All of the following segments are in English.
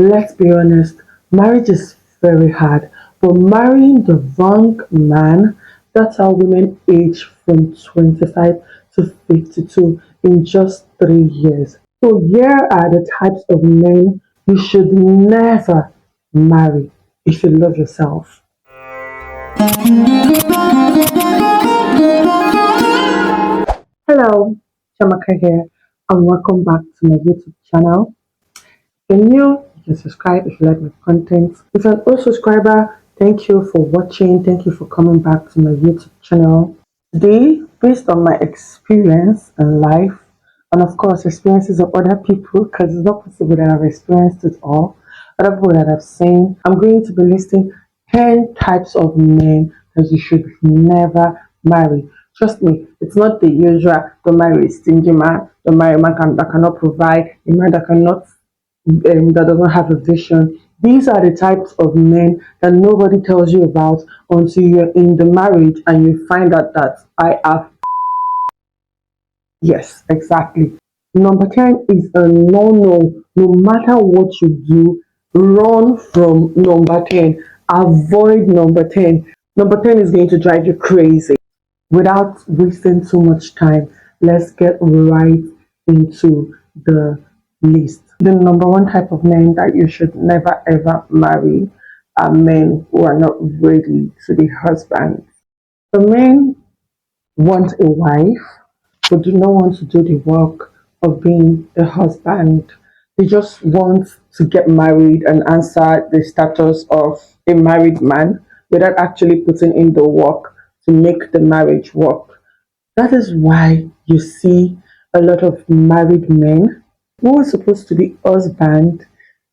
let's be honest, marriage is very hard. But marrying the wrong man, that's how women age from 25 to 52 in just 3 years. So here are the types of men you should never marry if you love yourself. Hello, Chiamaka here, and welcome back to my YouTube channel. If you're new, you can subscribe if you like my content. If you're an old subscriber, thank you for watching. Thank you for coming back to my YouTube channel. Today, based on my experience in life, and of course, experiences of other people, because it's not possible that I've experienced it all, other people that I've seen, I'm going to be listing 10 types of men that you should never marry. Trust me, it's not the usual, don't marry a stingy man, don't marry a man that cannot provide, a man that cannot that doesn't have a vision. These are the types of men that nobody tells you about until you're in the marriage and you find out that I have. Yes, exactly. Number 10 is a no no. No matter what you do, run from number 10. Avoid number 10. Number 10 is going to drive you crazy. Without wasting too much time, let's get right into the list. The number one type of men that you should never ever marry are men who are not ready to be husbands. The men want a wife but do not want to do the work of being a husband. They just want to get married and answer the status of a married man without actually putting in the work to make the marriage work. That is why you see a lot of married men who are supposed to be husband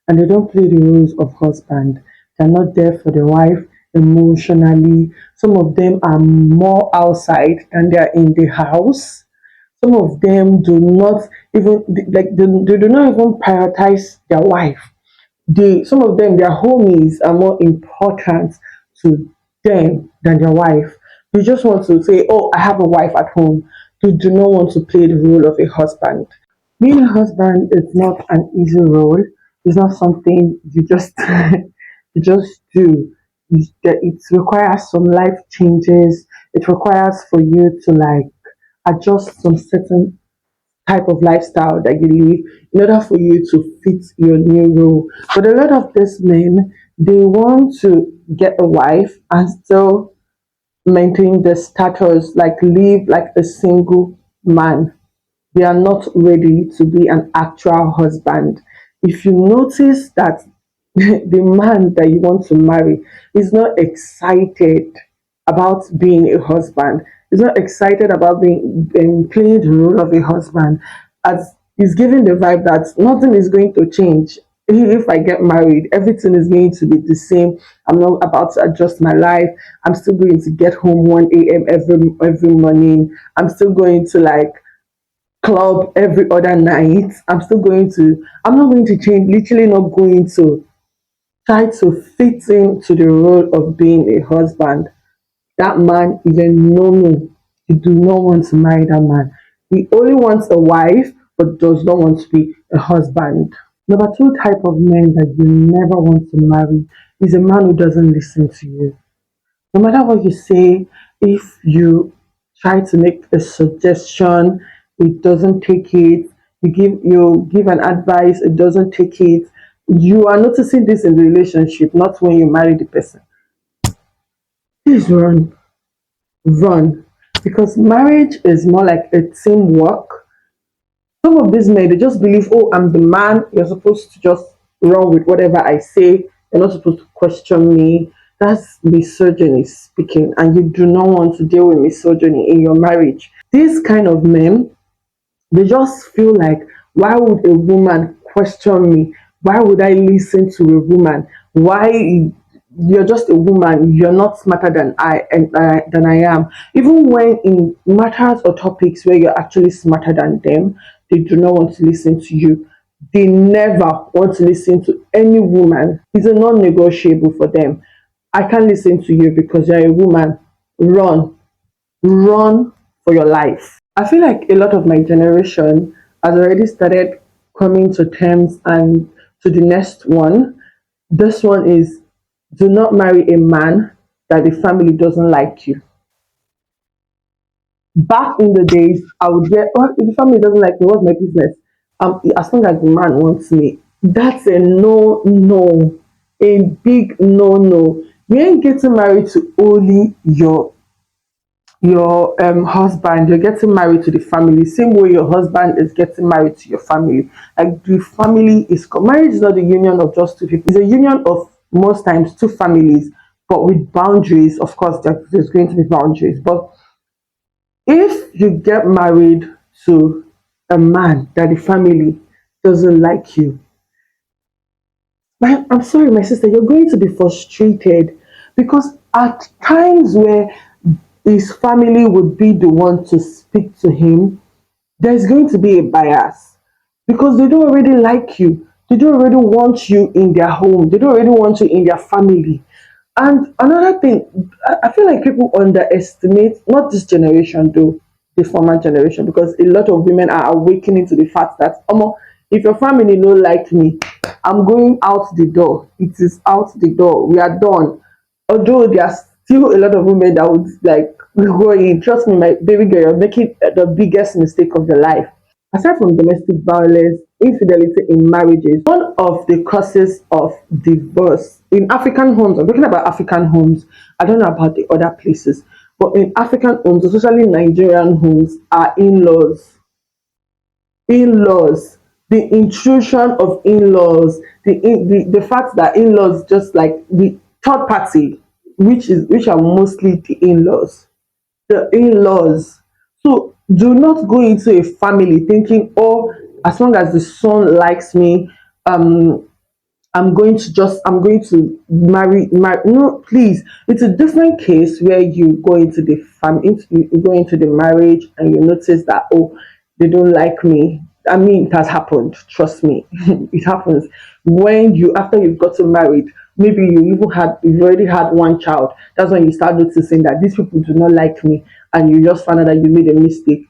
and they don't play the roles of husband. They're not there for the wife emotionally. Some of them are more outside than they are in the house. Some of them do not even they do not even prioritize their wife. Some of them, their homies are more important to them than their wife. They just want to say, "Oh, I have a wife at home." They do not want to play the role of a husband. Being a husband is not an easy role. It's not something you just you just do. It requires some life changes. It requires for you to like adjust some certain type of lifestyle that you live in order for you to fit your new role. But a lot of these men, they want to get a wife and still maintain the status, like live like a single man. They are not ready to be an actual husband. If you notice that the man that you want to marry is not excited about being a husband, is not excited about being playing the role of a husband, as he's giving the vibe that nothing is going to change. If I get married, everything is going to be the same. I'm not about to adjust my life. I'm still going to get home 1 a.m. every morning. I'm still going to like club every other night. I'm not going to change, literally not going to try to fit into the role of being a husband. That man is a no no. You do not want to marry that man. He only wants a wife but does not want to be a husband. Number two type of man that you never want to marry is a man who doesn't listen to you. No matter what you say, if you try to make a suggestion, it doesn't take it. You give an advice, it doesn't take it. You are noticing this in the relationship, not when you marry the person. Please run. Because marriage is more like a teamwork. Some of these men, they just believe, oh, I'm the man. You're supposed to just run with whatever I say. You're not supposed to question me. That's misogyny speaking, and you do not want to deal with misogyny in your marriage. These kind of men, they just feel like, why would a woman question me? Why would I listen to a woman? Why you're just a woman, you're not smarter than I am. Even when in matters or topics where you're actually smarter than them, they do not want to listen to you. They never want to listen to any woman. It's a non-negotiable for them. I can't listen to you because you're a woman. Run. Run for your life. I feel like a lot of my generation has already started coming to terms and to the next one. This one is, do not marry a man that the family doesn't like you. Back in the days, I would get, oh, if the family doesn't like me, what's my business? As long as the man wants me, that's a no, no, a big no, no. You ain't getting married to only your husband. You're getting married to the family. Same way your husband is getting married to your family. Like the family is marriage is not the union of just two people. It's a union of most times two families, but with boundaries. Of course, there's going to be boundaries, but if you get married to a man that the family doesn't like you, I'm sorry, my sister, you're going to be frustrated because at times where his family would be the one to speak to him, there's going to be a bias because they don't already like you. They don't already want you in their home. They don't already want you in their family. And another thing, I feel like people underestimate, not this generation though, the former generation, because a lot of women are awakening to the fact that, if your family no like me, I'm going out the door. It is out the door. We are done. Although there are still a lot of women that would like go in. Trust me, my baby girl, you're making the biggest mistake of your life. Aside from domestic violence, infidelity in marriages, one of the causes of divorce in African homes, I'm talking about African homes, I don't know about the other places, but in African homes, especially Nigerian homes, are in-laws. In-laws, the intrusion of in-laws, the fact that in-laws just like the third party, which are mostly the in-laws, the in-laws. So do not go into a family thinking, oh, as long as the son likes me, um, I'm going to marry. No, please. It's a different case where you go into the you go into the marriage and you notice that, oh, they don't like me. I mean, it has happened. Trust me, it happens when you after you've gotten married. Maybe you've already had one child. That's when you start noticing that these people do not like me, and you just find out that you made a mistake.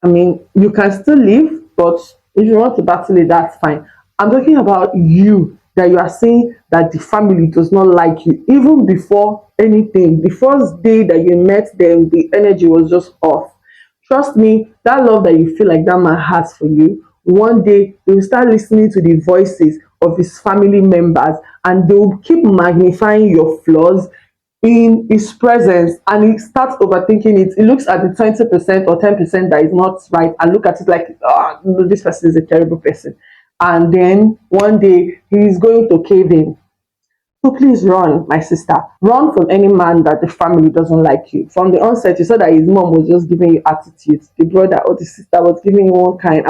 I mean, you can still live, but if you want to battle it, that's fine. I'm talking about you that you are saying that the family does not like you. Even before anything, the first day that you met them, the energy was just off. Trust me, that love that you feel like that man has for you, one day they will start listening to the voices of his family members and they will keep magnifying your flaws in his presence and he starts overthinking it. He looks at the 20% or 10% that is not right and look at it like, oh, no, this person is a terrible person. And then one day he is going to cave in. So please run, my sister. Run from any man that the family doesn't like you. From the onset, you saw that his mom was just giving you attitude. The brother or the sister was giving you one kind.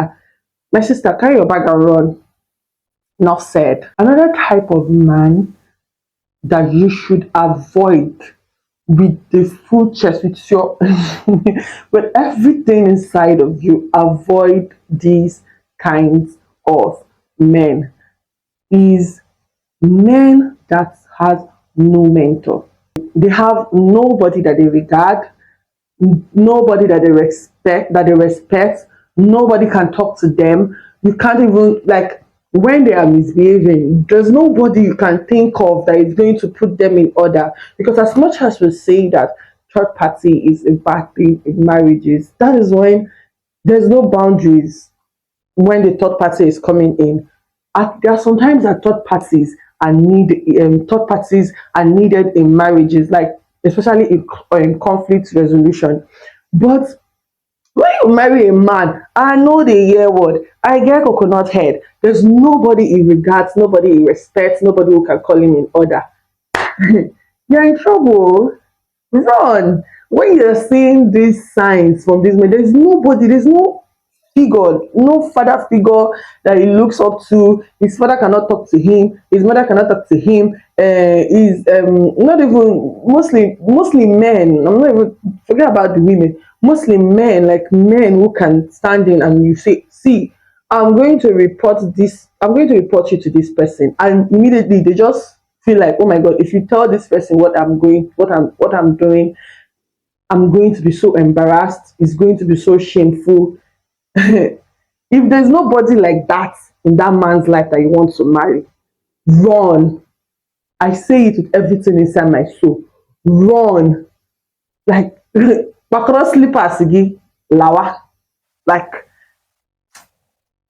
My sister, carry your bag and run. Enough said. Another type of man that you should avoid with the full chest, with your with everything inside of you, avoid these kinds of men. Is men that has no mentor. They have nobody that they regard, nobody that they respect, nobody can talk to them. You can't even like when they are misbehaving, there's nobody you can think of that is going to put them in order. Because as much as we say that third party is a bad thing in marriages, that is when there's no boundaries when the third party is coming in. There are sometimes that third parties are needed in marriages, like especially in conflict resolution. But when you marry a man, I know the year word, I get coconut head. There's nobody he regards, nobody he respects, nobody who can call him in order. You're in trouble. Run. When you're seeing these signs from these men, there's no figure, no father figure that he looks up to. His father cannot talk to him, his mother cannot talk to him. He's not even mostly men. I'm not even forget about the women. Mostly men, like men who can stand in and you say, see, I'm going to report you to this person. And immediately they just feel like, oh my god, if you tell this person what I'm doing, I'm going to be so embarrassed. It's going to be so shameful. If there's nobody like that in that man's life that you want to marry. Run. I say it with everything inside my soul. Run. Like Bakara slippers again. Lawa. Like,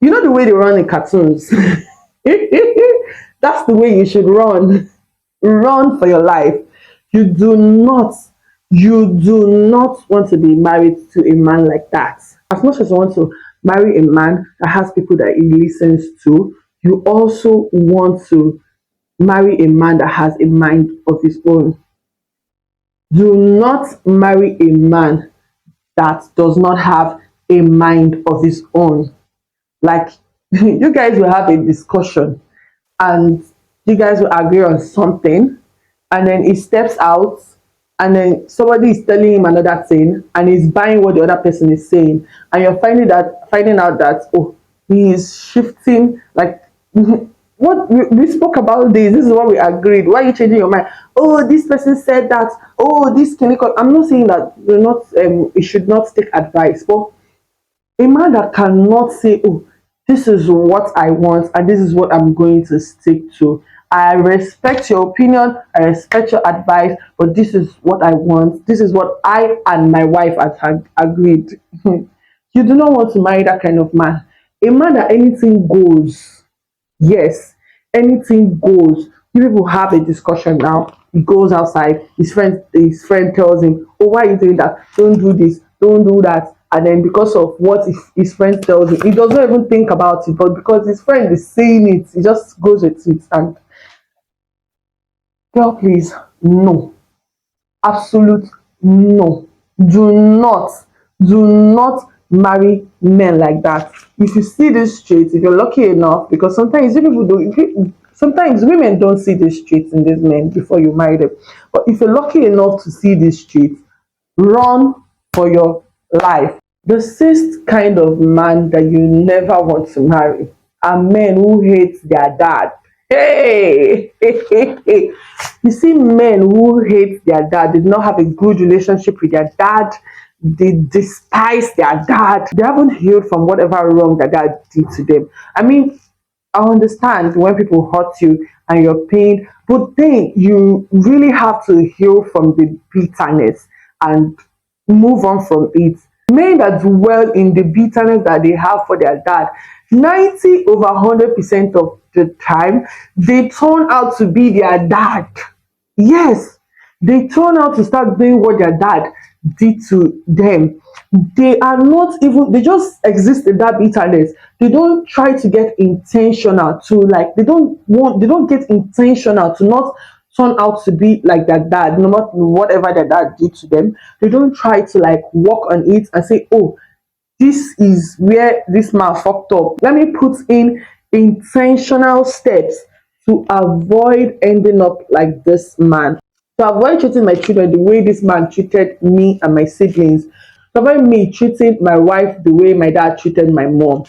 you know the way they run in cartoons. That's the way you should run. Run for your life. You do not, you do not want to be married to a man like that. As much as you want to marry a man that has people that he listens to, you also want to marry a man that has a mind of his own. Do not marry a man that does not have a mind of his own. Like, you guys will have a discussion and you guys will agree on something, and then he steps out, and then somebody is telling him another thing, and he's buying what the other person is saying, and you're finding out that, oh, he is shifting, like, what we spoke about this is what we agreed. Why are you changing your mind? Oh, this person said that. Oh, this chemical. I'm not saying that you're not you should not take advice, but a man that cannot say, oh, this is what I want and this is what I'm going to stick to. I respect your opinion, I respect your advice, but this is what I want. This is what I and my wife had agreed. You do not want to marry that kind of man. A man that anything goes. Yes, anything goes. You people have a discussion now. He goes outside. His friend tells him, "Oh, why are you doing that? Don't do this. Don't do that." And then because of what his friend tells him, he doesn't even think about it. But because his friend is saying it, he just goes with it. And girl, please, no, absolute no. Do not, do not marry men like that. If you see this street, if you're lucky enough, because sometimes you people do, sometimes women don't see these streets in these men before you marry them. But if you're lucky enough to see these streets, run for your life. The sixth kind of man that you never want to marry are men who hate their dad. Hey, you see, men who hate their dad did not have a good relationship with their dad. They despise their dad. They haven't healed from whatever wrong their dad did to them. I mean, I understand when people hurt you and you're pained, but then you really have to heal from the bitterness and move on from it. Men that dwell in the bitterness that they have for their dad, 90 over 100% of the time, they turn out to be their dad. Yes, they turn out to start doing what their dad did to them. They are not even, they just exist in that bitterness. They don't try to get intentional to, like, they don't get intentional to not turn out to be like their dad, no matter whatever their dad did to them. They don't try to like work on it and say, oh, this is where this man fucked up. Let me put in intentional steps to avoid ending up like this man. To avoid treating my children the way this man treated me and my siblings. To avoid me treating my wife the way my dad treated my mom.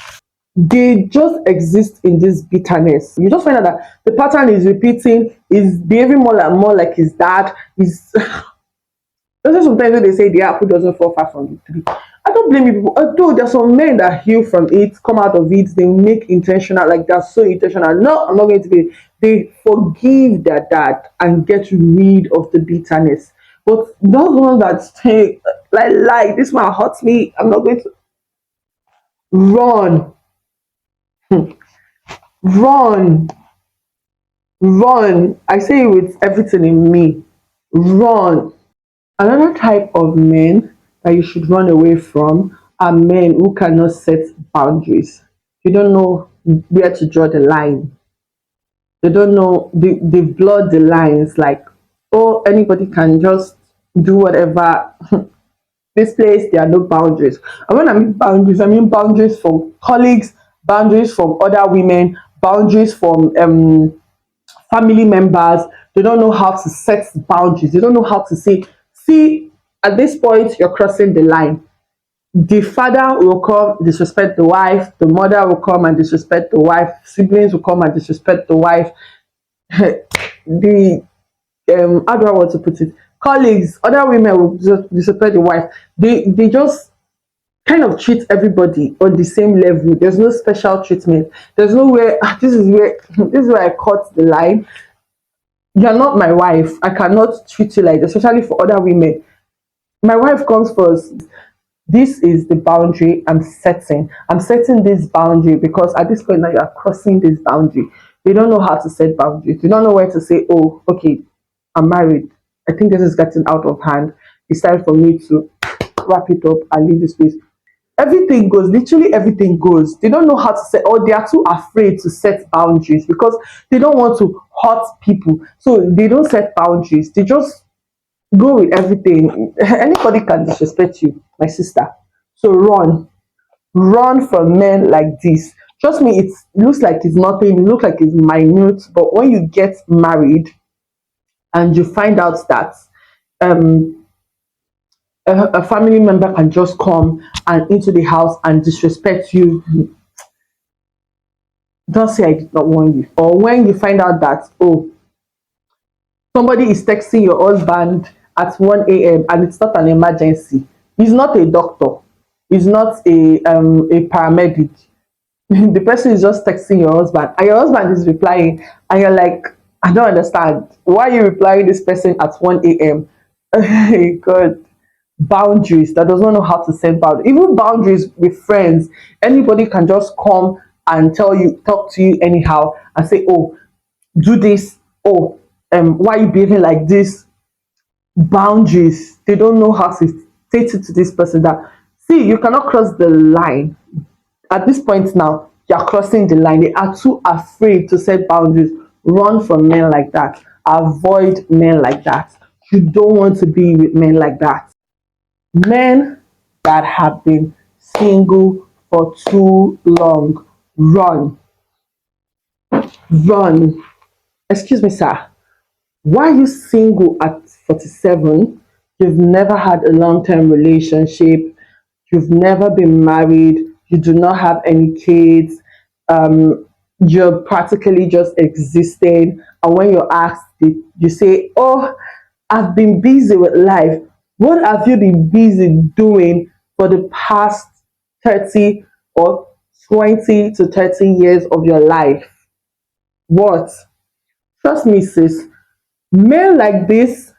They just exist in this bitterness. You just find out that the pattern is repeating, is behaving more like his dad. Is That's why sometimes when they say the apple doesn't fall far from the tree. I don't blame you people. Although there's some men that heal from it, come out of it, they make intentional, like they're so intentional. No, I'm not going to be. They forgive their dad and get rid of the bitterness. But those ones that stay like this man hurts me, I'm not going to run, run, run. I say it with everything in me. Run. Another type of men that you should run away from are men who cannot set boundaries. You don't know where to draw the line. They don't know, they blur the lines, like, oh, anybody can just do whatever. This place, there are no boundaries. And when I mean boundaries, I mean boundaries from colleagues, boundaries from other women, boundaries from family members. They don't know how to set boundaries. They don't know how to say, see, at this point, you're crossing the line. The father will come disrespect the wife, the mother will come and disrespect the wife, siblings will come and disrespect the wife. The how do I want to put it? Colleagues, other women will disrespect the wife. They just kind of treat everybody on the same level. There's no special treatment. There's no where this is where this is where I cut the line. You're not my wife. I cannot treat you like this, especially for other women. My wife comes first. This is the boundary I'm setting. I'm setting this boundary because at this point now you are crossing this boundary. They don't know how to set boundaries. They don't know where to say, oh, okay, I'm married. I think this is getting out of hand. It's time for me to wrap it up and leave this place. Everything goes, literally everything goes. They don't know how to set, or they are too afraid to set boundaries because they don't want to hurt people. So they don't set boundaries. They just go with everything. Anybody can disrespect you, my sister. So run from men like this. Trust me, it looks like it's nothing, it looks like it's minute, but when you get married and you find out that um a family member can just come and into the house and disrespect you, don't say I did not warn you. Or when you find out that, oh, somebody is texting your husband at 1 a.m. and it's not an emergency. He's not a doctor. He's not a paramedic. The person is just texting your husband and your husband is replying and you're like, I don't understand. Why are you replying this person at 1 a.m.? God. Boundaries, that does not know how to set boundaries. Even boundaries with friends. Anybody can just come and talk to you anyhow and say, oh, do this. Oh, why are you behaving like this? Boundaries. They don't know how to state it to this person that, see, you cannot cross the line. At this point now, you're crossing the line. They are too afraid to set boundaries. Run from men like that. Avoid men like that. You don't want to be with men like that. Men that have been single for too long, run. Run. Excuse me, sir. Why are you single at 47? You've never had a long term relationship. You've never been married. You do not have any kids. You're practically just existing. And when you're asked, you say, oh, I've been busy with life. What have you been busy doing for the past 30 or 20 to 30 years of your life? What? Trust me, sis. Men like this,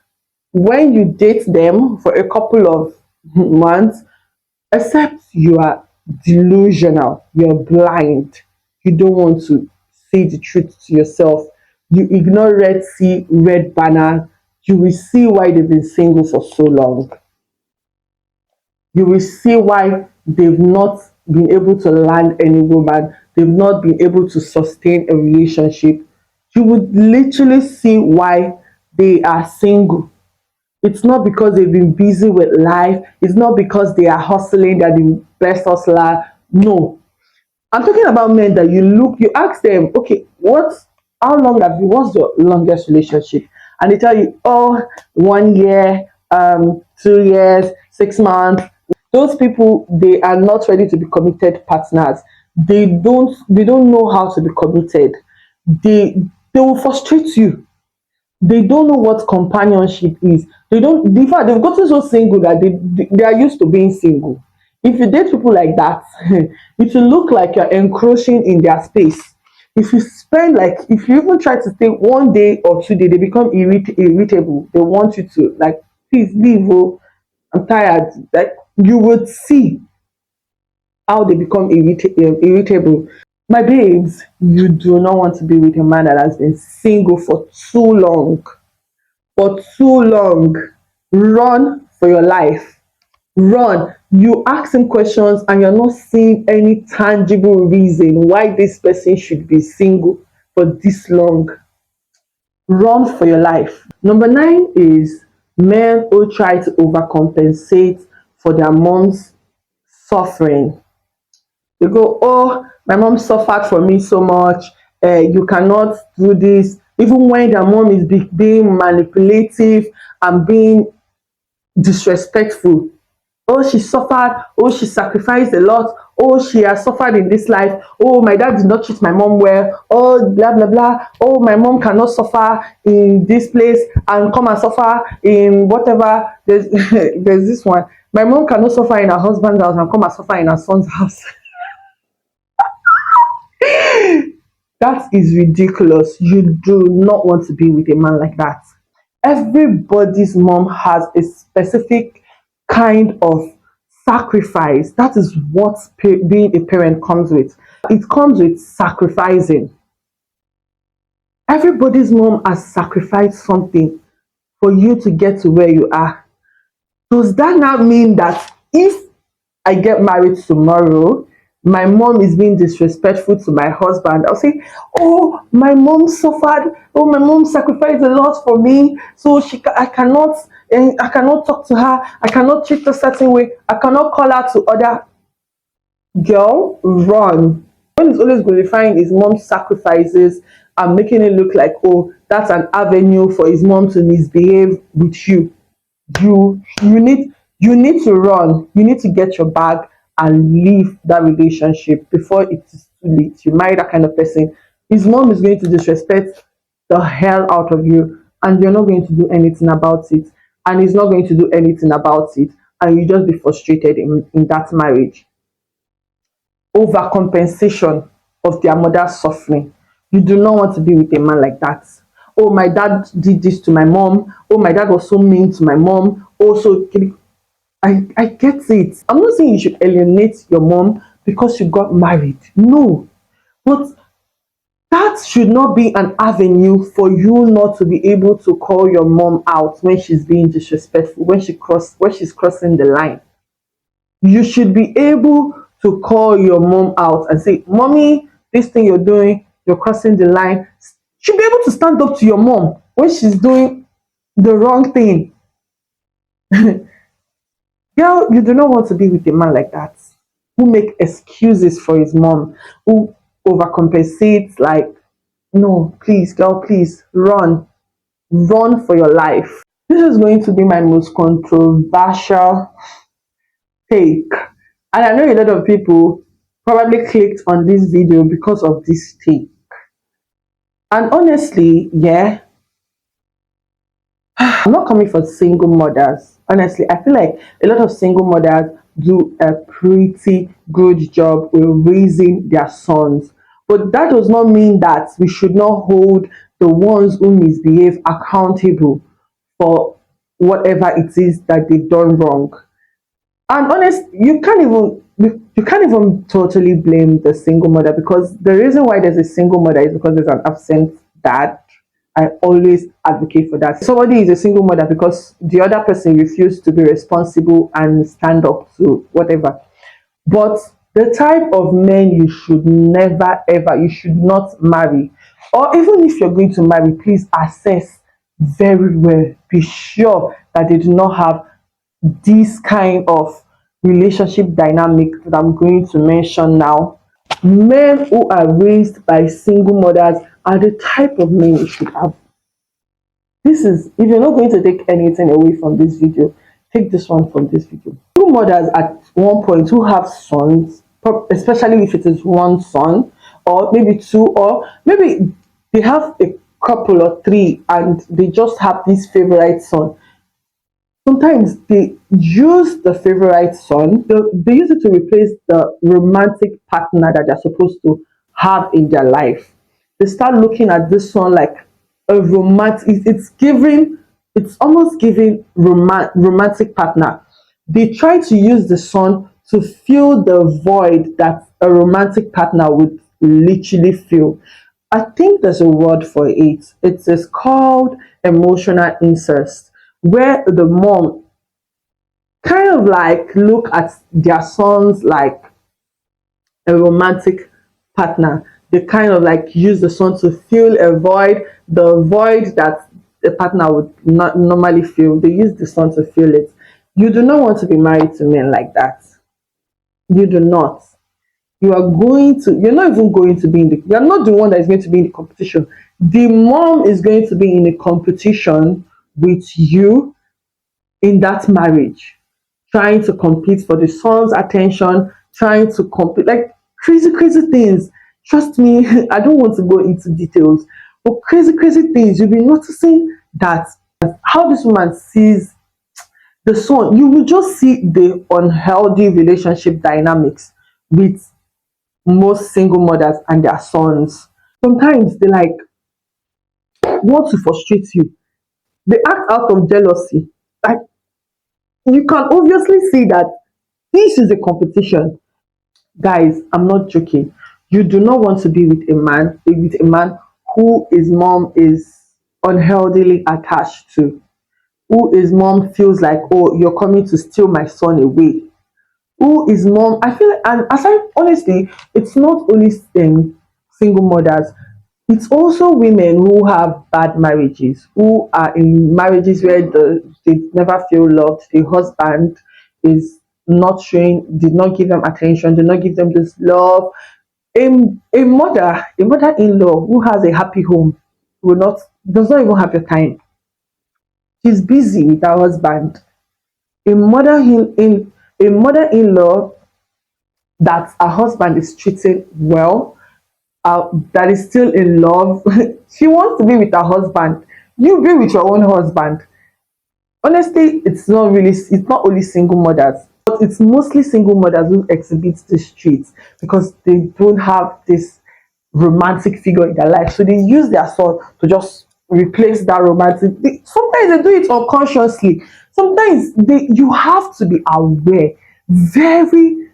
when you date them for a couple of months, except you are delusional, you're blind, you don't want to say the truth to yourself, you ignore red sea, red banner, you will see why they've been single for so long. You will see why they've not been able to land any woman, they've not been able to sustain a relationship. You would literally see why they are single. It's not because they've been busy with life, it's not because they are hustling, they're the best hustler. No. I'm talking about men that you ask them, okay, what's your longest relationship? And they tell you, oh, 1 year, 2 years, 6 months. Those people, they are not ready to be committed partners. They don't know how to be committed. They will frustrate you. They don't know what companionship is. They don't, in fact, they've gotten so single that they are used to being single. If you date people like that, it will look like you're encroaching in their space. If you even try to stay 1 day or 2 day, they become irritable. They want you to, like, please leave. Oh, I'm tired. Like, you would see how they become irritable. My babes, you do not want to be with a man that has been single for too long. For too long. Run for your life. Run. You ask him questions and you're not seeing any tangible reason why this person should be single for this long. Run for your life. Number 9 is men who try to overcompensate for their mom's suffering. They go, oh, my mom suffered for me so much. You cannot do this. Even when their mom is being manipulative and being disrespectful. Oh, she suffered. Oh, she sacrificed a lot. Oh, she has suffered in this life. Oh, my dad did not treat my mom well. Oh, blah, blah, blah. Oh, my mom cannot suffer in this place and come and suffer in whatever. There's, there's this one. My mom cannot suffer in her husband's house and come and suffer in her son's house. That is ridiculous. You do not want to be with a man like that. Everybody's mom has a specific kind of sacrifice. That is what being a parent comes with. It comes with sacrificing. Everybody's mom has sacrificed something for you to get to where you are. Does that now mean that if I get married tomorrow, my mom is being disrespectful to my husband? I'll say, "Oh, my mom suffered. Oh, my mom sacrificed a lot for me. So I cannot talk to her. I cannot treat her a certain way. I cannot call her to other." Girl, run. When he's always glorifying his mom's sacrifices and making it look like, oh, that's an avenue for his mom to misbehave with you. You need to run. You need to get your bag and leave that relationship before it is too late. You marry that kind of person. His mom is going to disrespect the hell out of you, and you're not going to do anything about it. And he's not going to do anything about it, and you just be frustrated in that marriage. Overcompensation of their mother's suffering. You do not want to be with a man like that. Oh, my dad did this to my mom. Oh, my dad was so mean to my mom. Also, I get it. I'm not saying you should alienate your mom because you got married. No. But that should not be an avenue for you not to be able to call your mom out when she's being disrespectful, when she's crossing the line. You should be able to call your mom out and say, "Mommy, this thing you're doing, you're crossing the line." You should be able to stand up to your mom when she's doing the wrong thing. Girl, you do not want to be with a man like that who make excuses for his mom, who overcompensates. Like, no, please, girl, please run for your life. This is going to be my most controversial take, and I know a lot of people probably clicked on this video because of this take. And honestly, yeah, I'm not coming for single mothers. Honestly, I feel like a lot of single mothers do a pretty good job with raising their sons. But that does not mean that we should not hold the ones who misbehave accountable for whatever it is that they've done wrong. And honest, you can't even totally blame the single mother, because the reason why there's a single mother is because there's an absent dad. I always advocate for that. Somebody is a single mother because the other person refused to be responsible and stand up to whatever. But the type of men you should never ever, you should not marry, or even if you're going to marry, please assess very well. Be sure that they do not have this kind of relationship dynamic that I'm going to mention now. Men who are raised by single mothers are the type of men you should have. This is, if you're not going to take anything away from this video, take this one from this video. Two mothers at one point who have sons, especially if it is one son, or maybe two, or maybe they have a couple or three and they just have this favorite son. Sometimes they use the favorite son, they use it to replace the romantic partner that they're supposed to have in their life. They start looking at this son like a romantic, it's almost giving romantic partner. They try to use the son to fill the void that a romantic partner would literally fill. I think there's a word for it. It is called emotional incest, where the mom kind of like look at their sons like a romantic partner. They kind of like use the son to fill a void, the void that the partner would not normally feel. They use the son to fill it. You do not want to be married to men like that. You do not. You're not even going to be you're not the one that is going to be in the competition. The mom is going to be in a competition with you in that marriage, trying to compete for the son's attention, trying to compete like crazy, crazy things. Trust me, I don't want to go into details, but crazy, crazy things. You'll be noticing that how this woman sees the son, you will just see the unhealthy relationship dynamics with most single mothers and their sons. Sometimes they like want to frustrate you. They act out of jealousy. Like, you can obviously see that this is a competition. Guys, I'm not joking. You do not want to be with a man who his mom is unhealthily attached to, who his mom feels like, oh, you're coming to steal my son away. Who is mom? I feel, and aside, honestly, it's not only single mothers. It's also women who have bad marriages, who are in marriages where they never feel loved. The husband is not showing, did not give them attention, did not give them this love. A, a mother-in-law who has a happy home will not, does not even have your time. She's busy with her husband. A mother-in-law that her husband is treating well, that is still in love. She wants to be with her husband. You be with your own husband. Honestly, it's not only single mothers, but it's mostly single mothers who exhibit these traits because they don't have this romantic figure in their life. So they use their son to just replace that romantic. Sometimes they do it unconsciously. Sometimes you have to be aware, very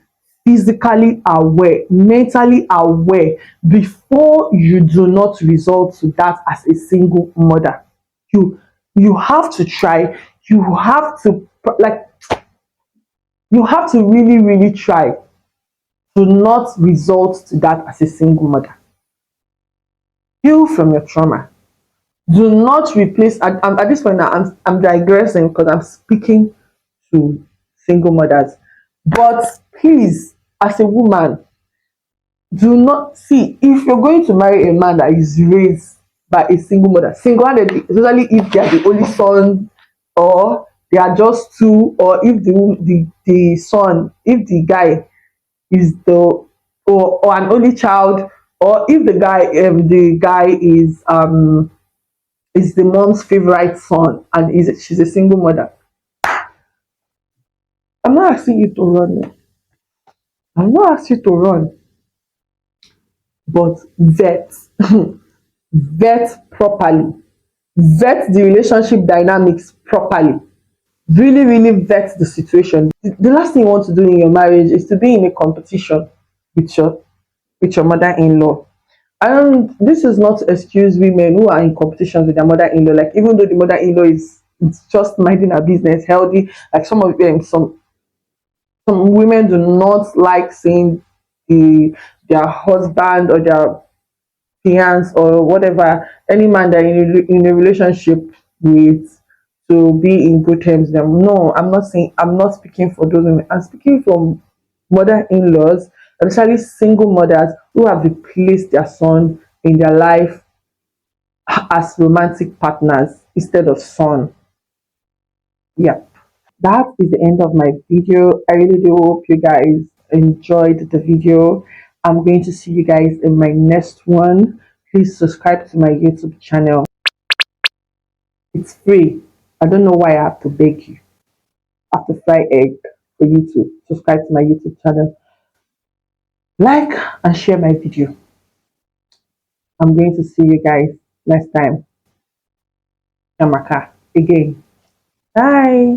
physically aware, mentally aware before you do not resort to that as a single mother. You you have to try. You have to like you have to really really try to not resort to that as a single mother. Heal from your trauma. Do not replace. At this point now, I'm digressing because I'm speaking to single mothers. But please, as a woman, do not see if you're going to marry a man that is raised by a single mother, single-handedly, especially if they are the only son or they are just two, or if the son, if the guy is or an only child, or if the guy is the mom's favorite son and she's a single mother. I'm not asking you to run. I'm not asking you to run, but vet. Vet properly. Vet the relationship dynamics properly. Really, really vet the situation. The last thing you want to do in your marriage is to be in a competition with your mother-in-law. And this is not to excuse women who are in competitions with their mother-in-law. Like, even though the mother-in-law is just minding her business, healthy, like some of them, some women do not like seeing their husband or their fiance or whatever, any man that in a relationship with, to be in good terms with them. No, I'm not speaking for those women. I'm speaking from mother-in-laws, especially single mothers who have replaced their son in their life as romantic partners instead of son. Yeah, that is the end of my video. I really do hope you guys enjoyed the video. I'm going to see you guys in my next one. Please subscribe to my YouTube channel. It's free. I don't know why I have to beg you. I have to fry egg for you to subscribe to my YouTube channel. Like and share my video. I'm going to see you guys next time. Chiamaka again. Bye.